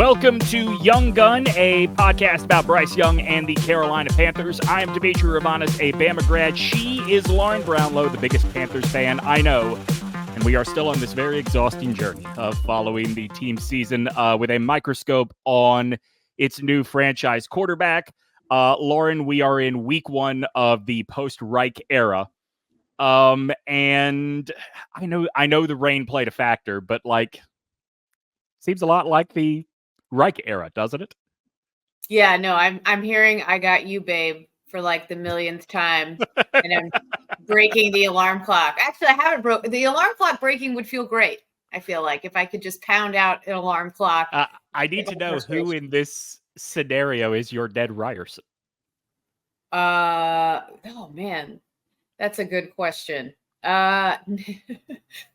Welcome to Young Gun, a podcast about Bryce Young and the Carolina Panthers. I am Demetri and Lauren, a Bama grad. She is Lauren Brownlow, the biggest Panthers fan I know. And we are still on this very exhausting journey of following the team season with a microscope on its new franchise quarterback. Lauren, we are in week one of the post-Reich era. And I know the rain played a factor, but seems a lot like the Reich era, doesn't it? Yeah, no, I'm hearing I got you, babe, for like the millionth time, and I'm breaking the alarm clock. Actually, I haven't broke the alarm clock. Breaking would feel great. I feel like if I could just pound out an alarm clock. I need to know who in this scenario is your Ned Ryerson. Oh man, that's a good question.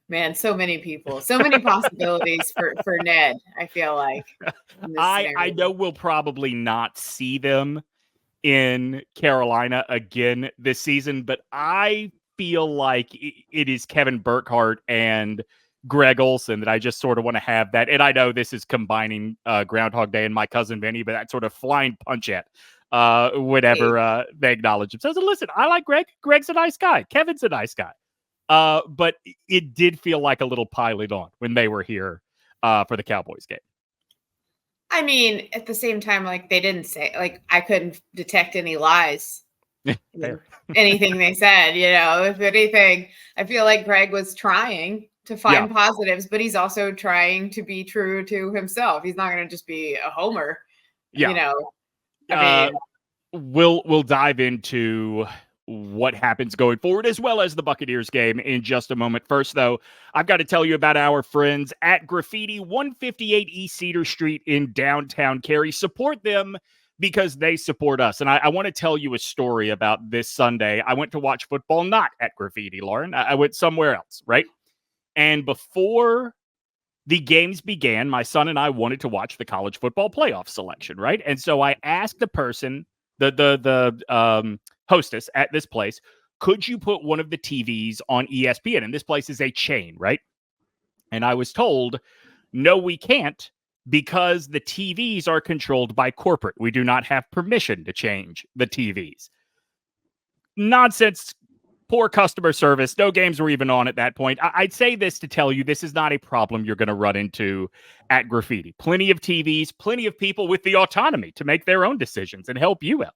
Man, so many people, so many possibilities for Ned, I feel like. I know we'll probably not see them in Carolina again this season, but I feel like it is Kevin Burkhardt and Greg Olsen that I just sort of want to have that. And I know this is combining Groundhog Day and My Cousin Vinny, but that sort of flying punch at whenever they acknowledge themselves. And listen, I like Greg. Greg's a nice guy. Kevin's a nice guy. But it did feel like a little pilot on when they were here for the Cowboys game. I mean, at the same time, they didn't say, I couldn't detect any lies. Anything they said, if anything, I feel like Greg was trying to find positives, but he's also trying to be true to himself. He's not going to just be a homer, I mean, we'll dive into what happens going forward, as well as the Buccaneers game in just a moment. First, though, I've got to tell you about our friends at Graffiti, 158 East Cedar Street in downtown Cary. Support them because they support us. And I want to tell you a story about this Sunday. I went to watch football, not at Graffiti, Lauren. I went somewhere else, right? And before the games began, my son and I wanted to watch the college football playoff selection, right? And so I asked the person, the hostess at this place, could you put one of the TVs on ESPN? And this place is a chain, right? And I was told, no, we can't, because the TVs are controlled by corporate. We do not have permission to change the TVs. Nonsense. Poor customer service. No games were even on at that point. I'd say this to tell you this is not a problem you're going to run into at Graffiti. Plenty of TVs, plenty of people with the autonomy to make their own decisions and help you out.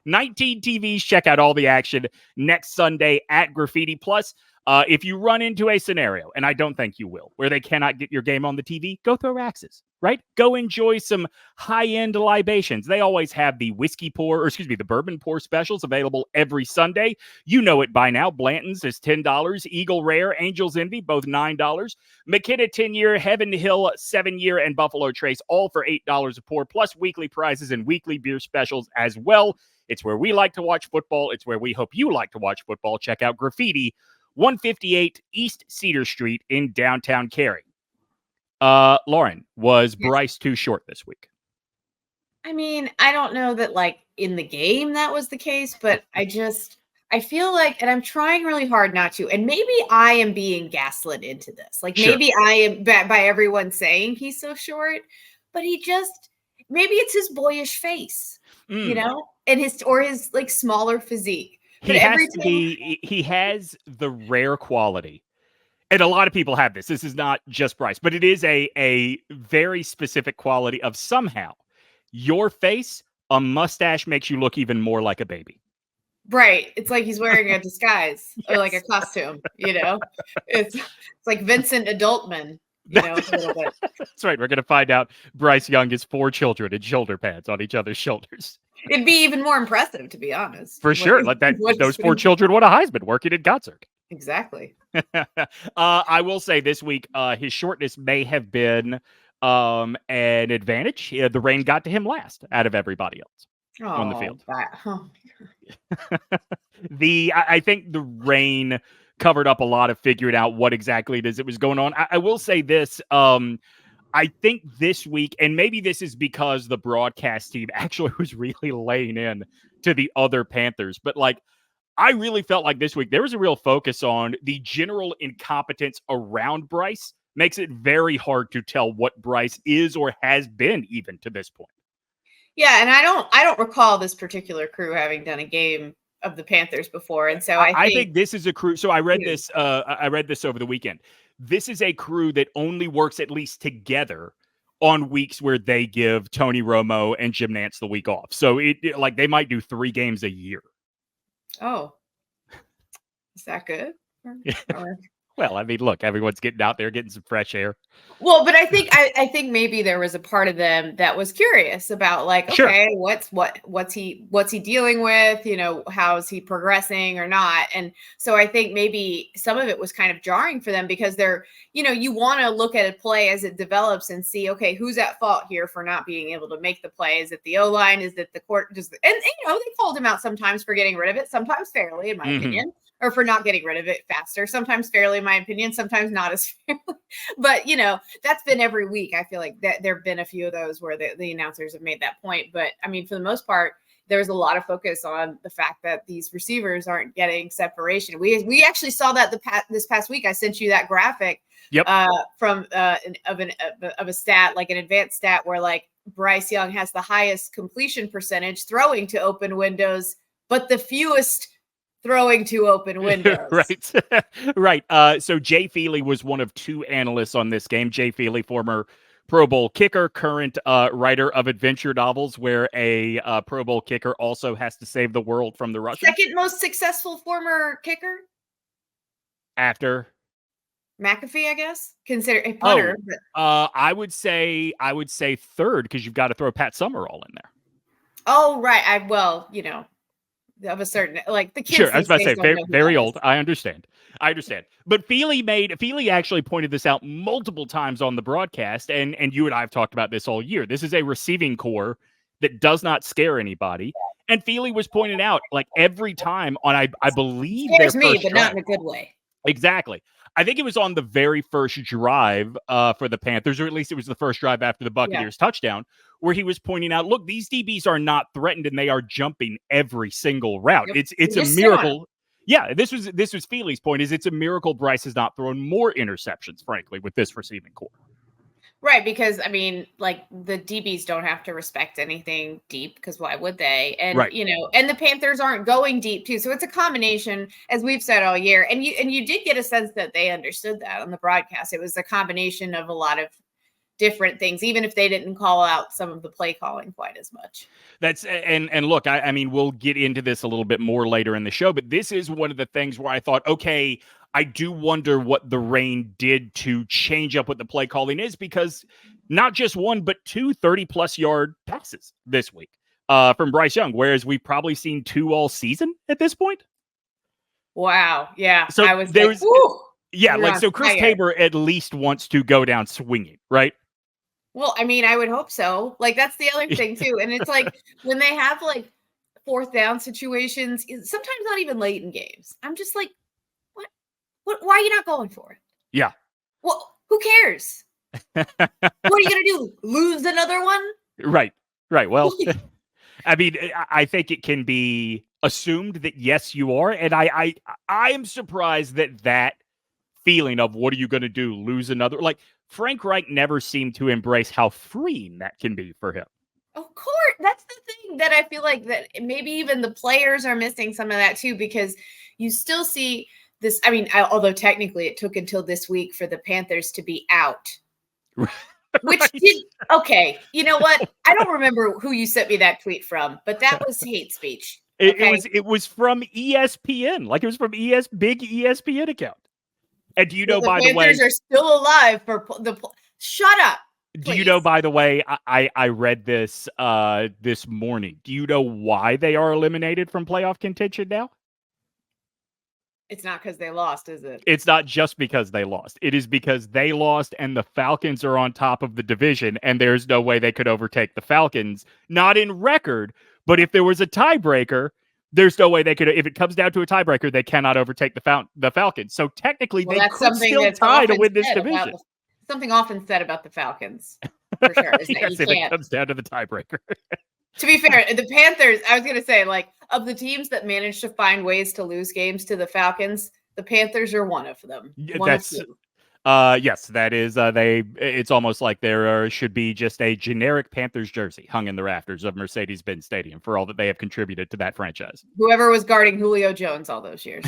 19 TVs. Check out all the action next Sunday at Graffiti. Plus, if you run into a scenario, and I don't think you will, where they cannot get your game on the TV, go throw axes, right? Go enjoy some high-end libations. They always have the the bourbon pour specials available every Sunday. You know it by now. Blanton's is $10. Eagle Rare, Angel's Envy, both $9. McKenna 10-year, Heaven Hill 7-year, and Buffalo Trace, all for $8 a pour, plus weekly prizes and weekly beer specials as well. It's where we like to watch football. It's where we hope you like to watch football. Check out Graffiti, 158 East Cedar Street in downtown Cary. Lauren, was Bryce too short this week? I mean, I don't know that in the game that was the case, but I feel like, and I'm trying really hard not to, and maybe I am being gaslit into this. Maybe I am by everyone saying he's so short, but maybe it's his boyish face, and his smaller physique. He has the rare quality, and a lot of people have this. This is not just Bryce, but it is a very specific quality of somehow your face, a mustache makes you look even more like a baby. Right. It's like he's wearing a disguise or a costume, It's like Vincent Adultman, a little bit. That's right. We're going to find out BryceYoung has 4 children in shoulder pads on each other's shoulders. It'd be even more impressive, to be honest. For sure. Those 4 children won a Heisman working in concert. Exactly. I will say this week, his shortness may have been an advantage. The rain got to him last out of everybody else on the field. I think the rain covered up a lot of figuring out what exactly it is that was going on. I will say this. I think this week, and maybe this is because the broadcast team actually was really laying in to the other Panthers, but I really felt like this week there was a real focus on the general incompetence around Bryce makes it very hard to tell what Bryce is or has been even to this point. Yeah, and I don't recall this particular crew having done a game of the Panthers before, and so I think this is a crew. So I read this. I read this over the weekend. This is a crew that only works at least together on weeks where they give Tony Romo and Jim Nantz the week off. So like they might do 3 games a year. Oh, is that good? Well, I mean, look, everyone's getting out there, getting some fresh air. Well, but I think maybe there was a part of them that was curious about, like, okay, what's he dealing with? You know, how is he progressing or not? And so I think maybe some of it was kind of jarring for them because they're, you know, you want to look at a play as it develops and see, okay, who's at fault here for not being able to make the play? Is it the O-line? Is it the court? And you know, they called him out sometimes for getting rid of it, sometimes fairly, in my opinion. Or for not getting rid of it faster, sometimes fairly, in my opinion, sometimes not as fairly. But, you know, that's been every week. I feel like that there have been a few of those where the announcers have made that point. But, I mean, for the most part, there's a lot of focus on the fact that these receivers aren't getting separation. We actually saw that this past week. I sent you that graphic from of a stat, like an advanced stat, where like BryceYoung has the highest completion percentage throwing to open windows, but the fewest throwing to open windows. Right. So Jay Feely was one of 2 analysts on this game. Jay Feely, former Pro Bowl kicker, current writer of adventure novels where a Pro Bowl kicker also has to save the world from the Russians. Second most successful former kicker? After? McAfee, I guess. Consider a punter. I would say third because you've got to throw Pat Summerall in there. Oh, right. You know, of a certain, like the kids. Sure, I was about to say very old. I understand. But Feely actually pointed this out multiple times on the broadcast, and you and I have talked about this all year. This is a receiving core that does not scare anybody. And Feely was pointing out, like every time on, I believe scares their me, first but drive, not in a good way. Exactly. I think it was on the very first drive for the Panthers, or at least it was the first drive after the Buccaneers touchdown, where he was pointing out, look, these DBs are not threatened and they are jumping every single route. It's a miracle. Yeah, this was Feely's point, is it's a miracle Bryce has not thrown more interceptions, frankly, with this receiving core. Right, because, I mean, like, the DBs don't have to respect anything deep, because why would they? And, you know, and the Panthers aren't going deep, too. So it's a combination, as we've said all year. And you did get a sense that they understood that on the broadcast. It was a combination of a lot of different things, even if they didn't call out some of the play calling quite as much. And look, I mean, we'll get into this a little bit more later in the show, but this is one of the things where I thought, okay, I do wonder what the rain did to change up what the play calling is, because not just 1, but 2 30-plus yard passes this week from BryceYoung, whereas we've probably seen 2 all season at this point. Wow. Yeah. So I was there's, like, woo, yeah, like, so Chris Tabor at least wants to go down swinging, right? Well, I mean, I would hope so. Like, that's the other thing, too. And it's like when they have like 4th down situations, sometimes not even late in games, I'm just like, why are you not going for it? Yeah. Well, who cares? What are you going to do? Lose another one? Right. Well, I mean, I think it can be assumed that, yes, you are. And I am surprised that feeling of what are you going to do? Lose another? Like, Frank Reich never seemed to embrace how freeing that can be for him. Of course. That's the thing that I feel like that maybe even the players are missing some of that, too, because you still see this. I mean, although technically it took until this week for the Panthers to be out. Which did okay. You know what? I don't remember who you sent me that tweet from, but that was hate speech. Okay? It was from ESPN. Like, it was from big ESPN account. And do you know, by the way, Panthers are still alive for the shut up. Please. Do you know, by the way, I read this this morning. Do you know why they are eliminated from playoff contention now? It's not because they lost, is it? It's not just because they lost. It is because they lost and the Falcons are on top of the division, and there's no way they could overtake the Falcons. Not in record, but if there was a tiebreaker, there's no way they could. If it comes down to a tiebreaker, they cannot overtake the Falcons. So technically, they could still tie to win this division. Something often said about the Falcons, for sure. Is yes, if it comes down to the tiebreaker. To be fair, the Panthers, I was going to say, like, of the teams that managed to find ways to lose games to the Falcons, the Panthers are one of them. Yes, that is. It's almost like there should be just a generic Panthers jersey hung in the rafters of Mercedes-Benz Stadium for all that they have contributed to that franchise. Whoever was guarding Julio Jones all those years.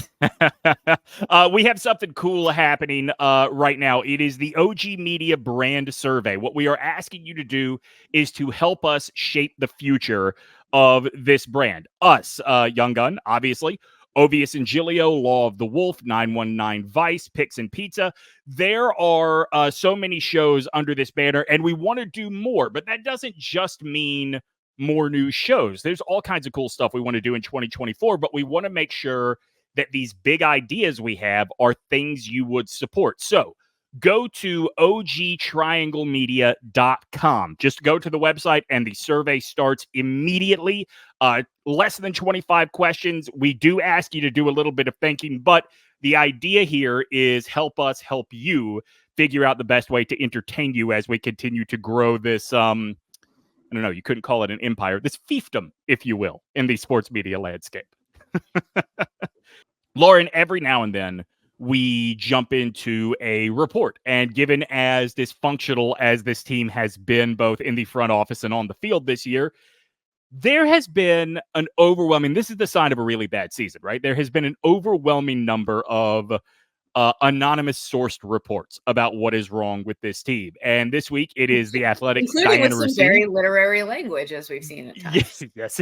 We have something cool happening right now. It is the OG Media Brand Survey. What we are asking you to do is to help us shape the future of this brand. Us, Young Gun, obviously. Ovius and Giglio, Law of the Wolf, 919 Vice, Picks and Pizza. There are so many shows under this banner, and we want to do more, but that doesn't just mean more new shows. There's all kinds of cool stuff we want to do in 2024, but we want to make sure that these big ideas we have are things you would support. So go to ogtrianglemedia.com. Just go to the website and the survey starts immediately. Less than 25 questions. We do ask you to do a little bit of thinking, but the idea here is help us help you figure out the best way to entertain you as we continue to grow this, I don't know, you couldn't call it an empire, this fiefdom, if you will, in the sports media landscape. Lauren, every now and then we jump into a report, and given as dysfunctional as this team has been both in the front office and on the field this year, there has been an overwhelming, this is the sign of a really bad season, right? There has been an overwhelming number of anonymous sourced reports about what is wrong with this team. And this week it is the Athletic's including Diana with some very literary language, as we've seen at times. Yes,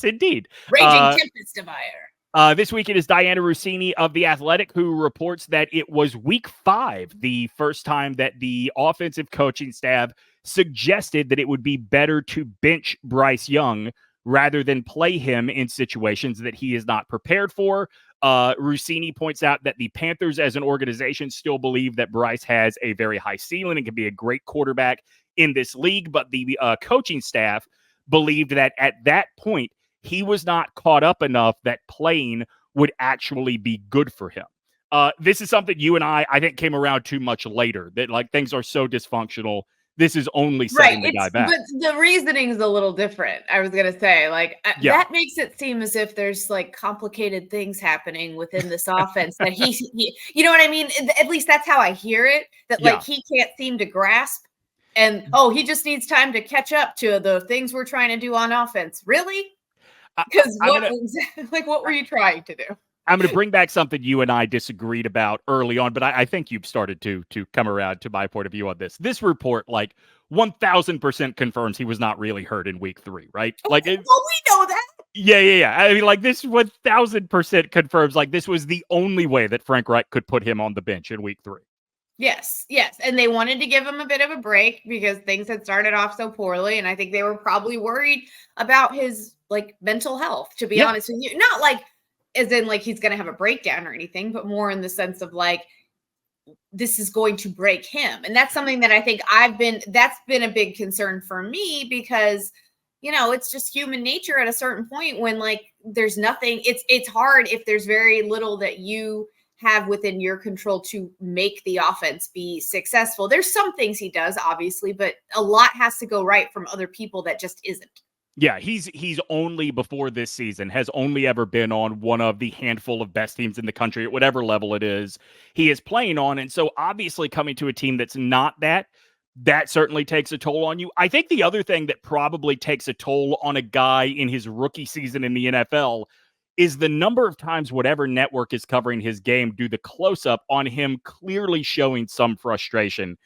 indeed. Raging tempest of ire. This week it is Diana Rossini of The Athletic who reports that it was week 5, the first time that the offensive coaching staff suggested that it would be better to bench BryceYoung rather than play him in situations that he is not prepared for. Rossini points out that the Panthers as an organization still believe that Bryce has a very high ceiling and can be a great quarterback in this league, but the coaching staff believed that at that point, he was not caught up enough that playing would actually be good for him. This is something you and I think, came around too much later, that like things are so dysfunctional. This is only setting the guy back. But the reasoning is a little different. I was going to say, that makes it seem as if there's like complicated things happening within this offense that he, you know what I mean? At least that's how I hear it, that he can't seem to grasp. And, he just needs time to catch up to the things we're trying to do on offense. Really? Because what were you trying to do? I'm going to bring back something you and I disagreed about early on, but I think you've started to come around to my point of view on this. This report, 1,000% confirms he was not really hurt in week 3, right? We know that. Yeah. I mean, this 1,000% confirms this was the only way that Frank Reich could put him on the bench in week 3. Yes. And they wanted to give him a bit of a break because things had started off so poorly. And I think they were probably worried about his mental health, to be honest with you. Not as in he's going to have a breakdown or anything, but more in the sense of this is going to break him. And that's something that I think that's been a big concern for me because, it's just human nature at a certain point when there's nothing, it's hard if there's very little that you have within your control to make the offense be successful. There's some things he does, obviously, but a lot has to go right from other people that just isn't. Yeah, he's only before this season has only ever been on one of the handful of best teams in the country at whatever level it is he is playing on. And so obviously coming to a team that's not that certainly takes a toll on you. I think the other thing that probably takes a toll on a guy in his rookie season in the NFL is the number of times whatever network is covering his game do the close-up on him clearly showing some frustration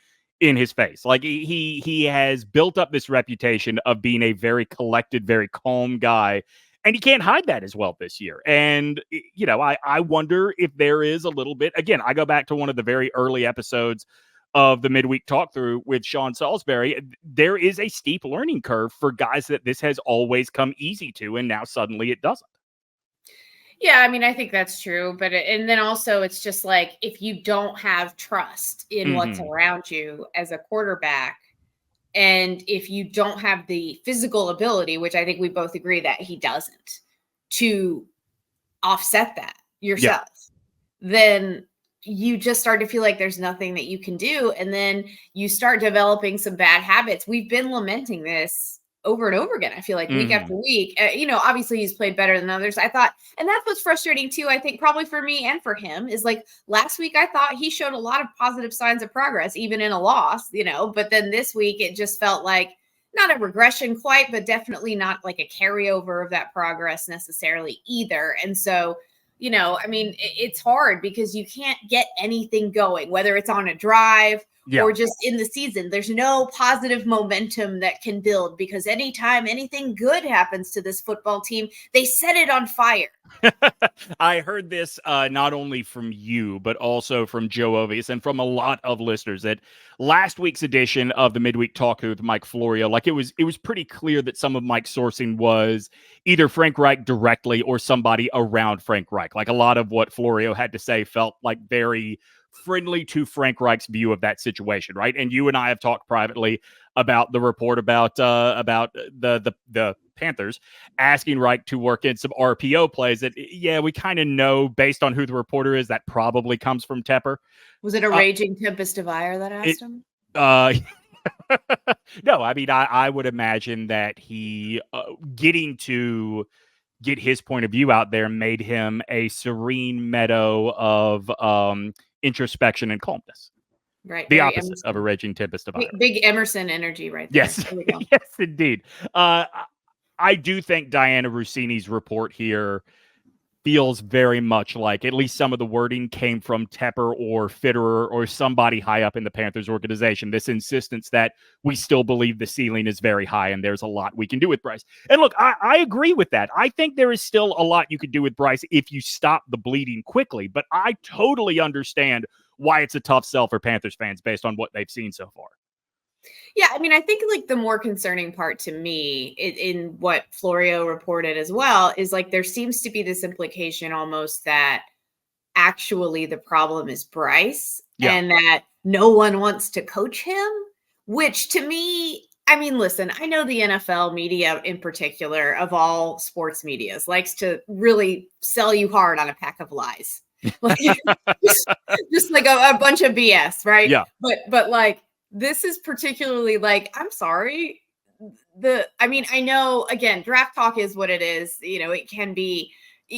in his face. He has built up this reputation of being a very collected, very calm guy, and he can't hide that as well this year. And, I wonder if there is a little bit, again, I go back to one of the very early episodes of the midweek talk through with Sean Salisbury. There is a steep learning curve for guys that this has always come easy to, and now suddenly it doesn't. Yeah, I mean, I think that's true. But and then also it's just if you don't have trust in what's around you as a quarterback, and if you don't have the physical ability, which I think we both agree that he doesn't, to offset that yourself, then you just start to feel like there's nothing that you can do. And then you start developing some bad habits. We've been lamenting this over and over again. I feel like week after week, obviously he's played better than others. I thought, and that's what's frustrating too, I think probably for me and for him, is like last week I thought he showed a lot of positive signs of progress, even in a loss, but then this week it just felt like not a regression quite, but definitely not like a carryover of that progress necessarily either. And so, it's hard because you can't get anything going, whether it's on a drive or just in the season. There's no positive momentum that can build, because anytime anything good happens to this football team, they set it on fire. I heard this not only from you, but also from Joe Ovius and from a lot of listeners that last week's edition of the Midweek Talk with Mike Florio, like it was pretty clear that some of Mike's sourcing was either Frank Reich directly or somebody around Frank Reich. Like a lot of what Florio had to say felt like very friendly to Frank Reich's view of that situation, right? And you and I have talked privately about the report about the Panthers asking Reich to work in some RPO plays that, we kind of know based on who the reporter is, that probably comes from Tepper. Was it a raging tempest of ire that asked him? No, I mean, I would imagine that he getting to get his point of view out there made him a serene meadow of introspection and calmness. Right. The opposite Emerson. of a raging tempest of ire. Big Emerson energy right there. Yes. Yes, indeed. I do think Diana Rossini's report here feels very much like at least some of the wording came from Tepper or Fitterer or somebody high up in the Panthers organization. This insistence that we still believe the ceiling is very high and there's a lot we can do with Bryce. And look, I agree with that. I think there is still a lot you could do with Bryce if you stop the bleeding quickly. But I totally understand why it's a tough sell for Panthers fans based on what they've seen so far. Yeah, I mean, I think like the more concerning part to me in what Florio reported as well is like there seems to be this implication almost that actually the problem is Bryce and that no one wants to coach him, which to me, I mean, listen, I know the NFL media in particular of all sports medias likes to really sell you hard on a pack of lies. Like, just like a bunch of BS, right? Yeah. But like, this is particularly like, I'm sorry. I know, again, draft talk is what it is. It can be,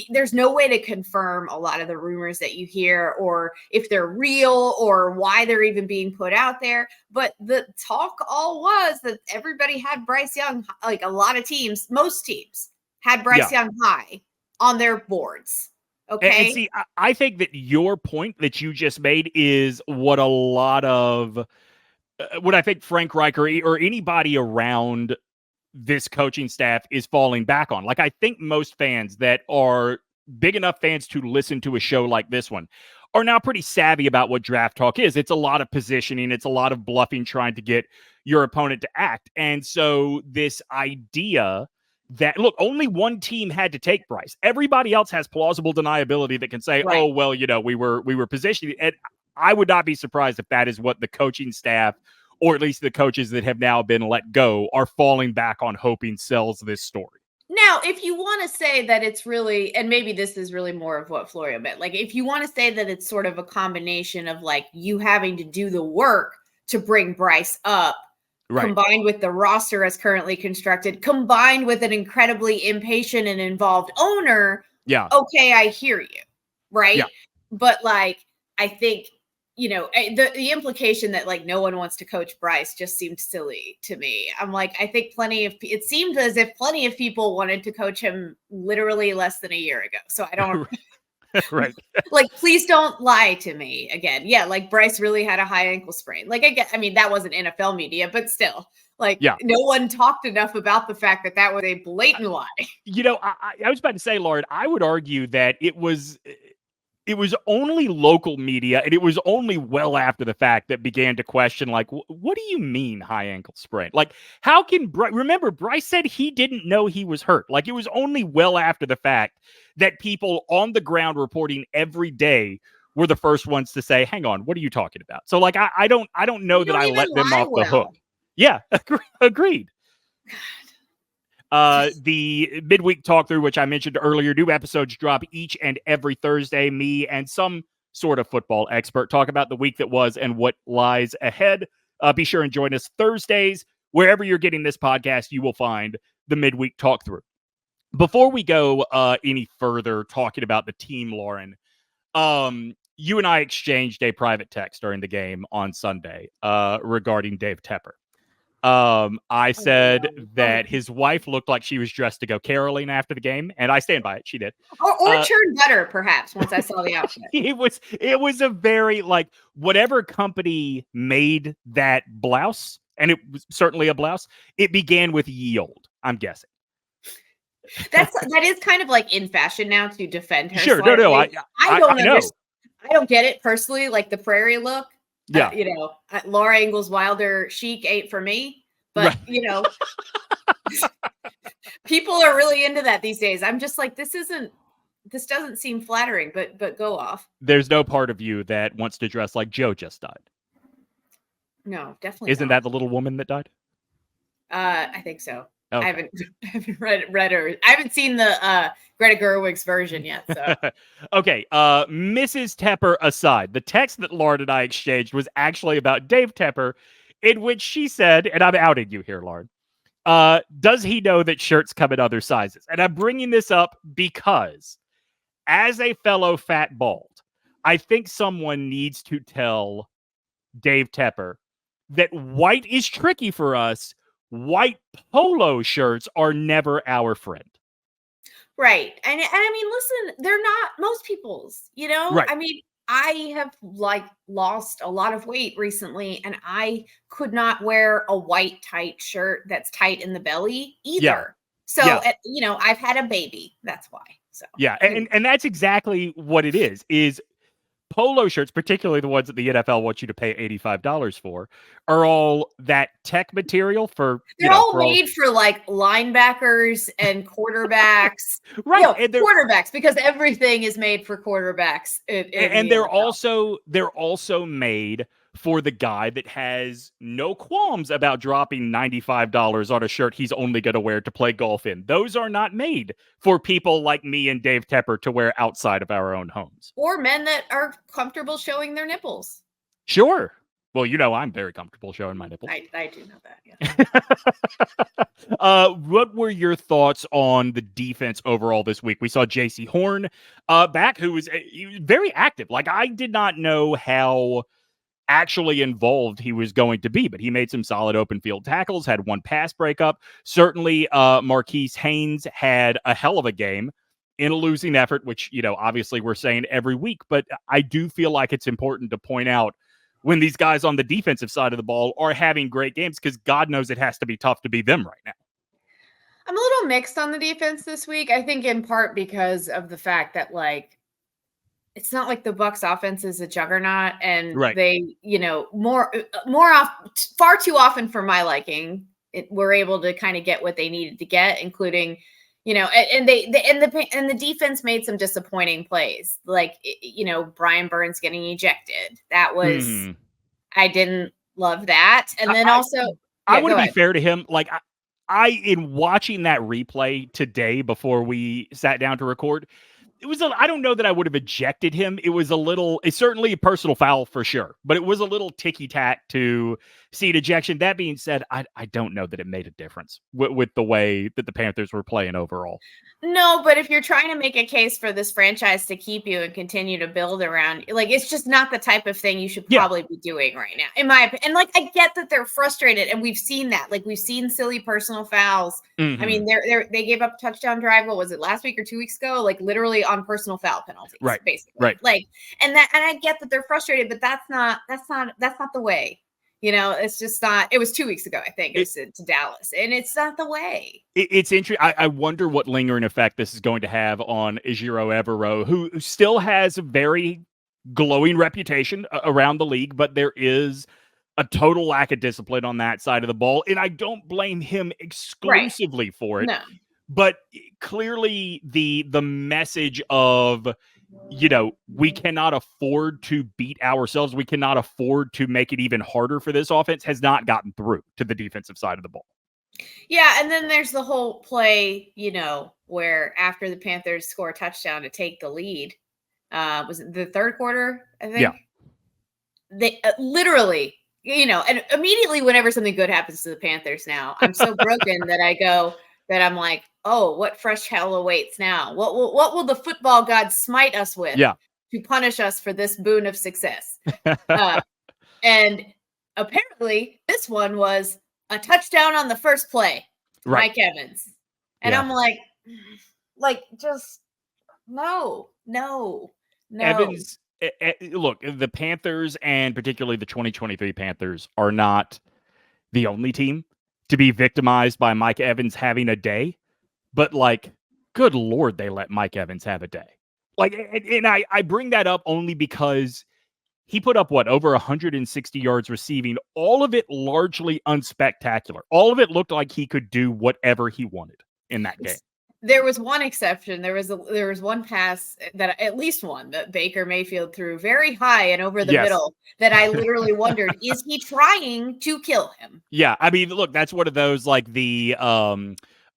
there's no way to confirm a lot of the rumors that you hear or if they're real or why they're even being put out there. But the talk all was that everybody had Bryce Young, like a lot of teams, most teams had Bryce Young high on their boards. Okay. And see, I think that your point that you just made is what a lot of what I think Frank Reich or anybody around this coaching staff is falling back on. Like, I think most fans that are big enough fans to listen to a show like this one are now pretty savvy about what draft talk is. It's a lot of positioning. It's a lot of bluffing, trying to get your opponent to act. And so this idea that, look, only one team had to take Bryce. Everybody else has plausible deniability that can say, oh, well, we were positioning. And I would not be surprised if that is what the coaching staff, or at least the coaches that have now been let go, are falling back on hoping sells this story. Now, if you want to say that it's really, and maybe this is really more of what Florio meant, like if you want to say that it's sort of a combination of like you having to do the work to bring Bryce up, combined with the roster as currently constructed, combined with an incredibly impatient and involved owner. Yeah. Okay, I hear you. Right. Yeah. But like, I think, the implication that like no one wants to coach Bryce just seemed silly to me. I'm like, I think it seemed as if plenty of people wanted to coach him literally less than a year ago. So I don't right. Like, please don't lie to me again. Yeah. Like Bryce really had a high ankle sprain. Like, I mean, that wasn't NFL media, but still like no one talked enough about the fact that was a blatant lie. I was about to say, Lauren, I would argue that it was only local media, and it was only well after the fact that began to question, like, what do you mean high ankle sprain? Like, how can remember, Bryce said he didn't know he was hurt. Like, it was only well after the fact that people on the ground reporting every day were the first ones to say, hang on, what are you talking about? So, like, I don't know that I let them off the hook. Yeah, agreed. The midweek talk through, which I mentioned earlier, new episodes drop each and every Thursday. Me and some sort of football expert talk about the week that was and what lies ahead. Be sure and join us Thursdays wherever you're getting this podcast, you will find the midweek talk through. Before we go any further talking about the team, Lauren, you and I exchanged a private text during the game on Sunday regarding Dave Tepper. I said that his wife looked like she was dressed to go caroling after the game, and I stand by it. She did. Or churn butter, perhaps, once I saw the outfit. It was a very, like, whatever company made that blouse, and it was certainly a blouse, it began with ye olde, I'm guessing. That is kind of like in fashion now to defend her. Sure, slightly. no, I don't know. understand. I don't get it personally, like the prairie look. Yeah. Laura Ingalls Wilder chic ain't for me, but right. People are really into that these days. I'm just like, this doesn't seem flattering, but go off. There's no part of you that wants to dress like Joe just died. No, definitely Isn't that the little woman that died? I think so. Okay. I haven't read her. I haven't seen the Greta Gerwig's version yet. So okay. Mrs. Tepper aside, the text that Lauren and I exchanged was actually about Dave Tepper, in which she said, and I'm outing you here, Lauren. Does he know that shirts come in other sizes? And I'm bringing this up because, as a fellow fat bald, I think someone needs to tell Dave Tepper that white is tricky for us. White polo shirts are never our friend. Right. And I mean, listen, they're not most people's, Right. I mean, I have lost a lot of weight recently, and I could not wear a white tight shirt that's tight in the belly either. Yeah. So, I've had a baby. That's why. So, yeah. And that's exactly what it is polo shirts, particularly the ones that the NFL wants you to pay $85 for, are all that tech material for. They're all made for like linebackers and quarterbacks. Right. And quarterbacks, because everything is made for quarterbacks. And they're also made for the guy that has no qualms about dropping $95 on a shirt he's only going to wear to play golf in. Those are not made for people like me and Dave Tepper to wear outside of our own homes. Or men that are comfortable showing their nipples. Sure. Well, I'm very comfortable showing my nipples. I do know that, yeah. What were your thoughts on the defense overall this week? We saw J.C. Horn back, who was very active. Like, I did not know how actually involved he was going to be, but he made some solid open field tackles, had one pass breakup. Certainly, Marquise Haynes had a hell of a game in a losing effort, which, obviously we're saying every week, but I do feel like it's important to point out when these guys on the defensive side of the ball are having great games, because God knows it has to be tough to be them right now. I'm a little mixed on the defense this week. I think in part because of the fact that, it's not like the Bucs offense is a juggernaut, and right. They, far too often for my liking, were able to kind of get what they needed to get, including, and the defense made some disappointing plays, like, Brian Burns getting ejected. That was, I didn't love that. And then I want to be fair to him. Like, I in watching that replay today before we sat down to record, I don't know that I would have ejected him. It's certainly a personal foul for sure, but it was a little ticky-tack to see an ejection. That being said, I don't know that it made a difference with the way that the Panthers were playing overall. No, but if you're trying to make a case for this franchise to keep you and continue to build around, it's just not the type of thing you should probably be doing right now, in my opinion. And I get that they're frustrated, and we've seen that. We've seen silly personal fouls. Mm-hmm. I mean, they gave up a touchdown drive. What was it, last week or 2 weeks ago? Literally on personal foul penalties, right? Basically, right. And I get that they're frustrated, but that's not the way. It's just not. It was 2 weeks ago, I think. It was to Dallas, and it's not the way. It's interesting. I wonder what lingering effect this is going to have on Ejiro Evero, who still has a very glowing reputation around the league, but there is a total lack of discipline on that side of the ball, and I don't blame him exclusively for it. No. But clearly, the message of, we cannot afford to beat ourselves, we cannot afford to make it even harder for this offense, has not gotten through to the defensive side of the ball. Yeah, and then there's the whole play, where after the Panthers score a touchdown to take the lead, was it the third quarter, I think? Yeah. They literally and immediately whenever something good happens to the Panthers now, I'm so broken that I'm like, oh, what fresh hell awaits now? What will the football gods smite us with to punish us for this boon of success? And apparently this one was a touchdown on the first play to MikeEvans. And I'm like, just no. Evans, look, the Panthers and particularly the 2023 Panthers are not the only team to be victimized by MikeEvans having a day, but like, good Lord, they let MikeEvans have a day. Like, and I bring that up only because he put up over 160 yards receiving, all of it largely unspectacular. All of it looked like he could do whatever he wanted in that game. There was one exception. There was one pass at least one that Baker Mayfield threw very high and over the middle that I literally wondered, is he trying to kill him? Yeah. I mean, look, that's one of those, like the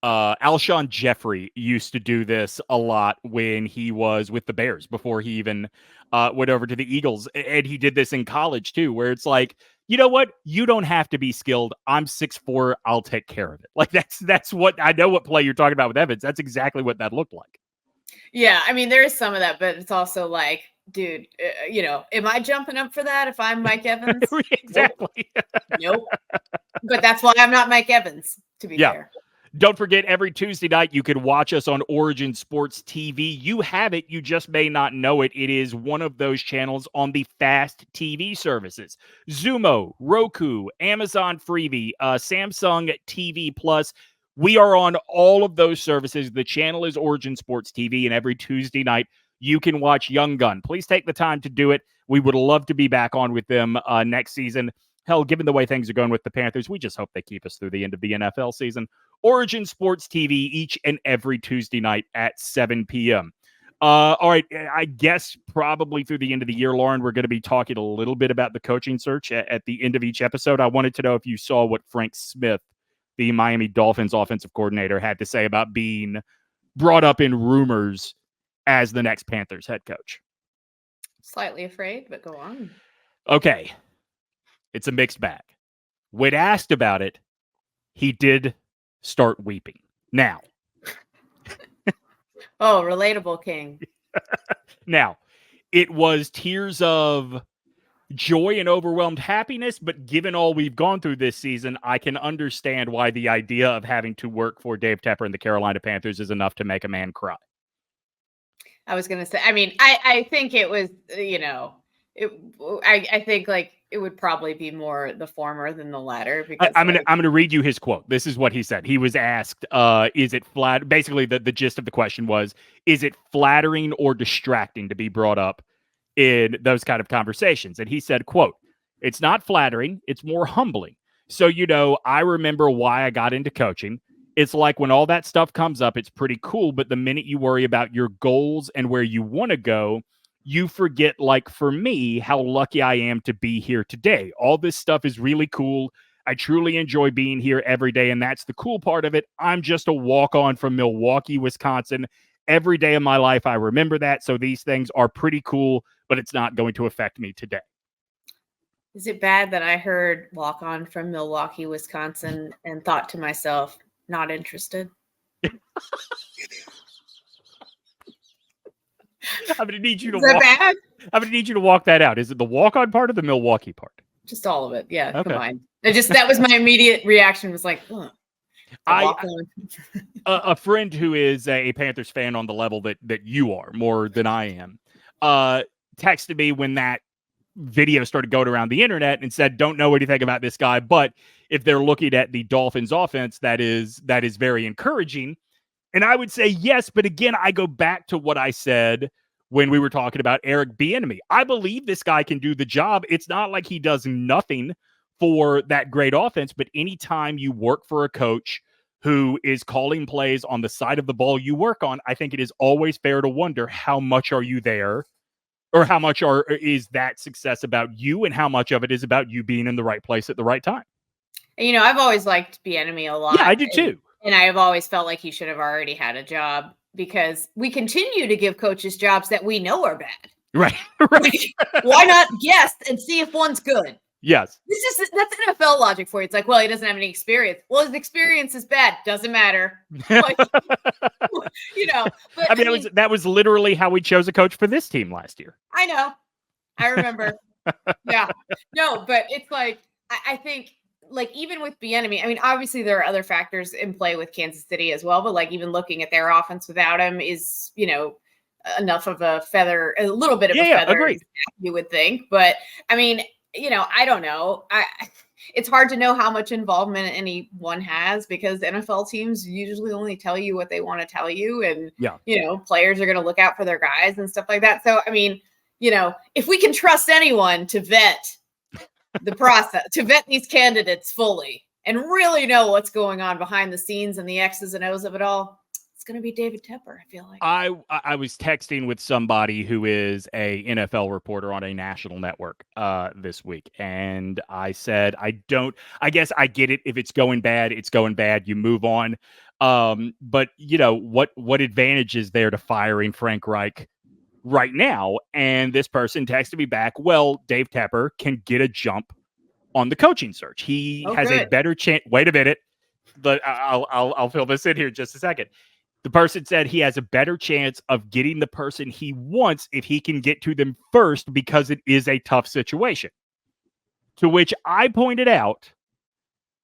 Alshon Jeffrey used to do this a lot when he was with the Bears before he even went over to the Eagles. And he did this in college too, where it's like, you know what? You don't have to be skilled. I'm 6'4". I'll take care of it. Like that's what I know what play you're talking about with Evans. That's exactly what that looked like. Yeah. I mean, there is some of that, but it's also like, dude, am I jumping up for that if I'm MikeEvans? Exactly. Nope. But that's why I'm not MikeEvans, to be fair. Don't forget, every Tuesday night, you can watch us on Origin Sports TV. You have it. You just may not know it. It is one of those channels on the fast TV services. Xumo, Roku, Amazon Freevee, Samsung TV Plus. We are on all of those services. The channel is Origin Sports TV, and every Tuesday night, you can watch Young Gun. Please take the time to do it. We would love to be back on with them next season. Hell, given the way things are going with the Panthers, we just hope they keep us through the end of the NFL season. Origin Sports TV each and every Tuesday night at 7 p.m. All right, I guess probably through the end of the year, Lauren, we're going to be talking a little bit about the coaching search at the end of each episode. I wanted to know if you saw what Frank Smith, the Miami Dolphins offensive coordinator, had to say about being brought up in rumors as the next Panthers head coach. Slightly afraid, but go on. Okay. It's a mixed bag. When asked about it, he did start weeping. Now. Oh, relatable king. Now, it was tears of joy and overwhelmed happiness, but given all we've gone through this season, I can understand why the idea of having to work for Dave Tepper and the Carolina Panthers is enough to make a man cry. I was going to say, I mean, I think it was, I think like it would probably be more the former than the latter. Because I'm gonna read you his quote. This is what he said. He was asked, "Is it flat?" Basically, the gist of the question was, "Is it flattering or distracting to be brought up in those kind of conversations?" And he said, "Quote: It's not flattering. It's more humbling. So I remember why I got into coaching. It's like when all that stuff comes up, it's pretty cool. But the minute you worry about your goals and where you want to go, you forget, like for me, how lucky I am to be here today. All this stuff is really cool. I truly enjoy being here every day. And that's the cool part of it. I'm just a walk-on from Milwaukee, Wisconsin. Every day of my life, I remember that. So these things are pretty cool, but it's not going to affect me today." Is it bad that I heard walk-on from Milwaukee, Wisconsin and thought to myself, not interested? I'm gonna need you to bad? I'm gonna need you to walk that out. Is it the walk-on part or the Milwaukee part? Just all of it. Yeah, okay. Combined. That was my immediate reaction. Was like, a friend who is a Panthers fan on the level that you are, more than I am, texted me when that video started going around the internet and said, "Don't know anything about this guy, but if they're looking at the Dolphins offense, that is very encouraging." And I would say yes, but again, I go back to what I said when we were talking about Eric Bieniemy. I believe this guy can do the job. It's not like he does nothing for that great offense, but anytime you work for a coach who is calling plays on the side of the ball you work on, I think it is always fair to wonder how much are you there, or how much is that success about you, and how much of it is about you being in the right place at the right time. I've always liked Bieniemy a lot. Yeah, I do too. And I have always felt like he should have already had a job, because we continue to give coaches jobs that we know are bad. Right. Why not guess and see if one's good? Yes. That's NFL logic for you. It's like, well, he doesn't have any experience. Well, his experience is bad. Doesn't matter. Like, but I mean, that was literally how we chose a coach for this team last year. I know. I remember. Yeah. No, but it's like, I think, like, even with Bieniemy, I mean, obviously there are other factors in play with Kansas City as well, but like even looking at their offense without him is, enough of a feather, a little bit of a feather, agreed. You would think. But I mean, I don't know. It's hard to know how much involvement anyone has because NFL teams usually only tell you what they want to tell you. And, players are going to look out for their guys and stuff like that. So, I mean, if we can trust anyone to vet the process, to vet these candidates fully and really know what's going on behind the scenes and the X's and O's of it all, it's going to be David Tepper, I feel like. I was texting with somebody who is a NFL reporter on a national network this week. And I said, I guess I get it. If it's going bad, it's going bad. You move on. But what advantage is there to firing Frank Reich right now? And this person texted me back, well, Dave Tepper can get a jump on the coaching search. He has a better chance. Wait a minute. I'll fill this in here in just a second. The person said he has a better chance of getting the person he wants if he can get to them first because it is a tough situation. To which I pointed out,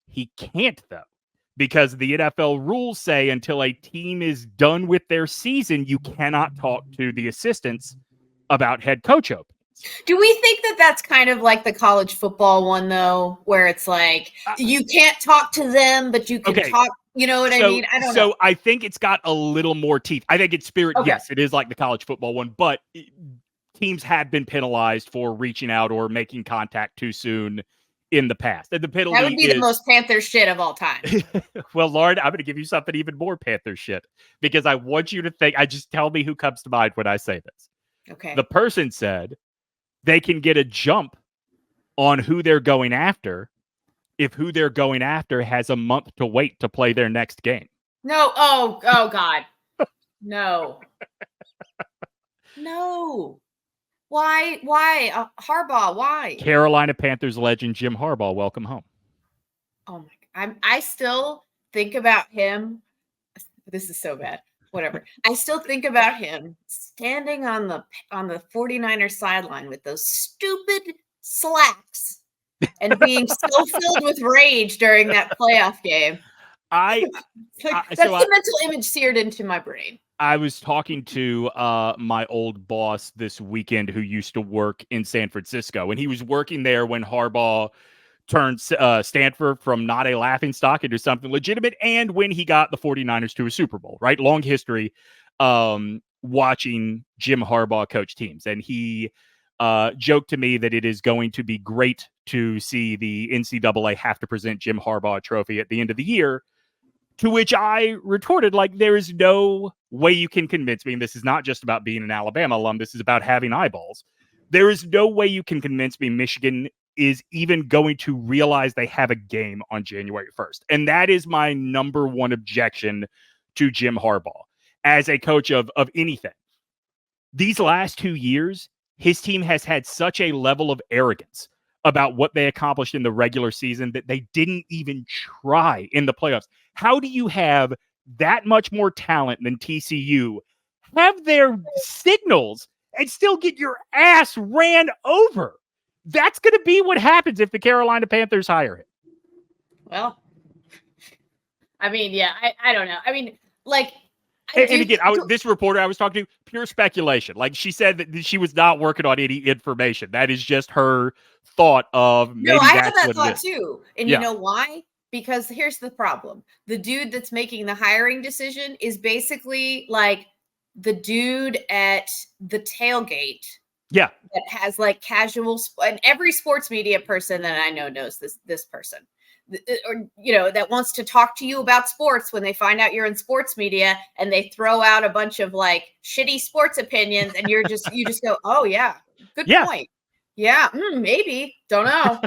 he can't, though, because the NFL rules say until a team is done with their season, you cannot talk to the assistants about head coach openings. Do we think that that's kind of like the college football one, though, where it's like you can't talk to them, but you can talk? You know what I mean? I don't know. So I think it's got a little more teeth. I think it's spirit. Okay. Yes, it is like the college football one, but teams have been penalized for reaching out or making contact too soon in the past. And the penalty that would be the most Panther shit of all time. Well, Lauren, I'm going to give you something even more Panther shit because I want you to think. Just tell me who comes to mind when I say this. Okay. The person said they can get a jump on who they're going after if who they're going after has a month to wait to play their next game. No. Oh God. No. No. Why? Harbaugh, why? Carolina Panthers legend Jim Harbaugh, welcome home. Oh my God. I still think about him. This is so bad. Whatever. I still think about him standing on the 49ers sideline with those stupid slacks and being so filled with rage during that playoff game. That's the mental image seared into my brain. I was talking to my old boss this weekend who used to work in San Francisco, and he was working there when Harbaugh turned Stanford from not a laughingstock into something legitimate, and when he got the 49ers to a Super Bowl, right? Long history watching Jim Harbaugh coach teams. And he joked to me that it is going to be great to see the NCAA have to present Jim Harbaugh a trophy at the end of the year, to which I retorted, like, there is no way you can convince me, and this is not just about being an Alabama alum, this is about having eyeballs. There is no way you can convince me Michigan is even going to realize they have a game on January 1st. And that is my number one objection to Jim Harbaugh as a coach of anything. These last 2 years, his team has had such a level of arrogance about what they accomplished in the regular season that they didn't even try in the playoffs. How do you have that much more talent than TCU, have their signals, and still get your ass ran over? That's going to be what happens if the Carolina Panthers hire him. Well, I mean, yeah, I don't know. I mean, like, and again, this reporter I was talking to, pure speculation. Like, she said that she was not working on any information. That is just her thought of maybe I that's had that what thought too. And you know why? Because here's the problem. The dude that's making the hiring decision is basically like the dude at the tailgate. Yeah. That has like casual, and every sports media person that I know knows this person. Or, that wants to talk to you about sports when they find out you're in sports media, and they throw out a bunch of like shitty sports opinions, and you just go, oh yeah, good point. Yeah, maybe. Don't know.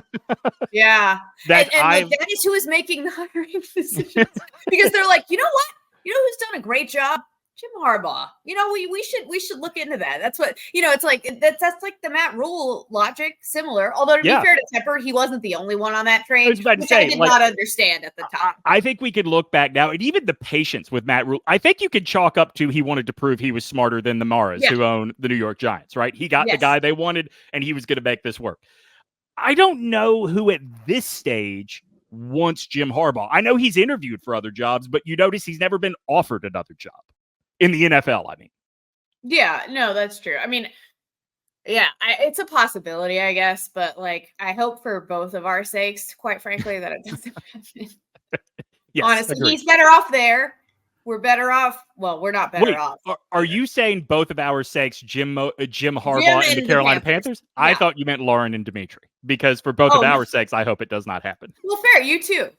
Yeah. And that is who is making the hiring decisions. Because they're like, you know what? You know who's done a great job? Jim Harbaugh. We should look into that. That's what it's like. That's like the Matt Rule logic, similar. Although to be fair to Tepper, he wasn't the only one on that train, which I did not understand at the time. I think we could look back now, and even the patience with Matt Rule, I think you could chalk up to he wanted to prove he was smarter than the Maras who own the New York Giants, right? He got the guy they wanted, and he was going to make this work. I don't know who at this stage wants Jim Harbaugh. I know he's interviewed for other jobs, but you notice he's never been offered another job in the NFL. I mean, yeah, no, that's true. I mean, yeah, it's a possibility, I guess, but like, I hope for both of our sakes, quite frankly, that it doesn't happen. Yes, honestly, agreed. He's better off there. We're better off. Well, we're not better off. Are you saying both of our sakes, Jim Harbaugh and the Carolina Panthers? Yeah. I thought you meant Lauren and Demetri, because for both of our sakes, I hope it does not happen. Well, fair. You too.